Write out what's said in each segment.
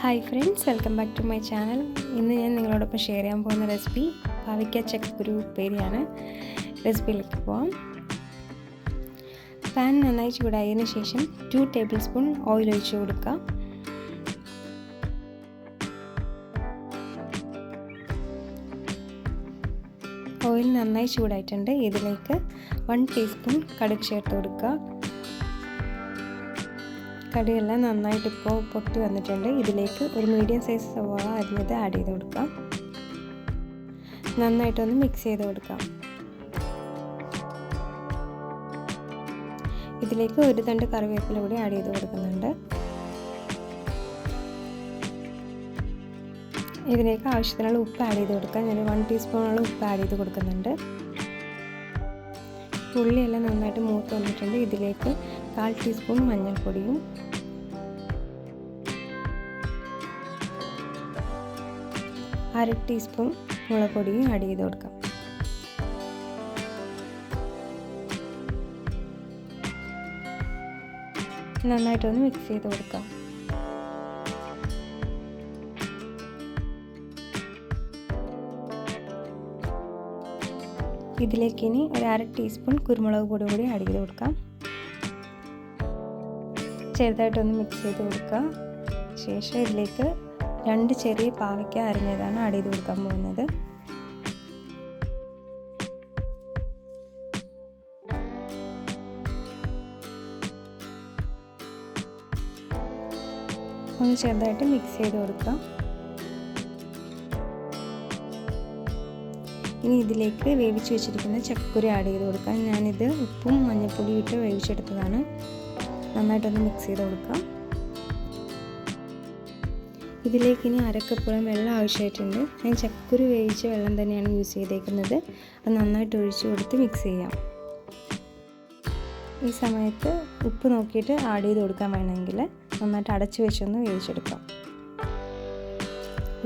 Hi friends, welcome back to my channel. ഇന്ന് ഞാൻ നിങ്ങളോടൊപ്പം ഷെയർ ചെയ്യാൻ പോകുന്ന റെസിപ്പി പാവയ്ക്ക ചക്കക്കുരു ഉപ്പേരിയാണ്. റെസിപ്പിയിലേക്ക് പോകാം. പാൻ നന്നായി ചൂടായതിനു ശേഷം 2 ടേബിൾ സ്പൂൺ ഓയിൽ ഒഴിച്ച് കൊടുക്കുക. ഓയിൽ നന്നായി ചൂടായിട്ടുണ്ട്. ഇതിലേക്ക് 1 ടീസ്പൂൺ കടുക് ചേർത്ത് കൊടുക്കുക. കടുകെല്ലാം നന്നായിട്ട് ഇപ്പോൾ പൊട്ടി വന്നിട്ടുണ്ട്. ഇതിലേക്ക് ഒരു മീഡിയം സൈസ് സവാള അരിഞ്ഞത് ആഡ് ചെയ്ത് കൊടുക്കാം. നന്നായിട്ടൊന്ന് മിക്സ് ചെയ്ത് കൊടുക്കാം. ഇതിലേക്ക് ഒരു തണ്ട് കറിവേപ്പില കൂടി ആഡ് ചെയ്ത് കൊടുക്കുന്നുണ്ട്. ഇതിലേക്ക് ആവശ്യത്തിനുള്ള ഉപ്പ് ആഡ് ചെയ്ത് കൊടുക്കാം. ഞാൻ 1 ടീസ്പൂണോളം ഉപ്പ് ആഡ് ചെയ്ത് കൊടുക്കുന്നുണ്ട്. ഉള്ളിയെല്ലാം നന്നായിട്ട് മൂത്ത് വന്നിട്ടുണ്ട്. ഇതിലേക്ക് 1/4 ടീസ്പൂൺ മഞ്ഞൾപ്പൊടിയും 1/2 ടീസ്പൂൺ മുളക് പൊടിയും ആഡ് ചെയ്ത് കൊടുക്കാം. നന്നായിട്ടൊന്ന് മിക്സ് ചെയ്ത് കൊടുക്കാം. ഇതിലേക്ക് ഇനി ഒരു 1/2 ടീസ്പൂൺ കുരുമുളക് പൊടി കൂടി ആഡ് ചെയ്ത് കൊടുക്കാം. ചെറുതായിട്ടൊന്ന് മിക്സ് ചെയ്ത് കൊടുക്കുക. ശേഷം ഇതിലേക്ക് 2 ചെറിയ പാവയ്ക്ക അരിഞ്ഞതാണ് ആഡ് ചെയ്ത് കൊടുക്കാൻ പോകുന്നത്. ഒന്ന് ചെറുതായിട്ട് മിക്സ് ചെയ്ത് കൊടുക്കാം. ഇനി ഇതിലേക്ക് വേവിച്ച് വെച്ചിരിക്കുന്ന ചക്കക്കുരു ആഡ് ചെയ്ത് കൊടുക്കാം. ഞാനിത് ഉപ്പും മഞ്ഞൾപ്പൊടിയും ഇട്ട് വേവിച്ചെടുത്തതാണ്. നന്നായിട്ടൊന്ന് മിക്സ് ചെയ്ത് കൊടുക്കാം. ഇതിലേക്ക് ഇനി 1/2 കപ്പോളം വെള്ളം ആവശ്യമായിട്ടുണ്ട്. ഞാൻ ചക്കക്കുരു വേവിച്ച വെള്ളം തന്നെയാണ് യൂസ് ചെയ്തേക്കുന്നത്. അത് നന്നായിട്ട് ഒഴിച്ച് കൊടുത്ത് മിക്സ് ചെയ്യാം. ഈ സമയത്ത് ഉപ്പ് നോക്കിയിട്ട് ആഡ് ചെയ്ത് കൊടുക്കാൻ വേണമെങ്കിൽ നന്നായിട്ട് അടച്ചു വെച്ചൊന്ന് വേവിച്ചെടുക്കാം.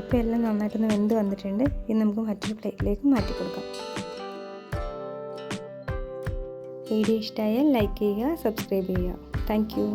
ഇപ്പോൾ എല്ലാം നന്നായിട്ടൊന്ന് വെന്ത് വന്നിട്ടുണ്ട്. ഇനി നമുക്ക് മറ്റൊരു പ്ലേറ്റിലേക്ക് മാറ്റി കൊടുക്കാം. വീഡിയോ ഇഷ്ടമായാൽ ലൈക്ക് ചെയ്യുക, സബ്സ്ക്രൈബ് ചെയ്യുക. Thank you.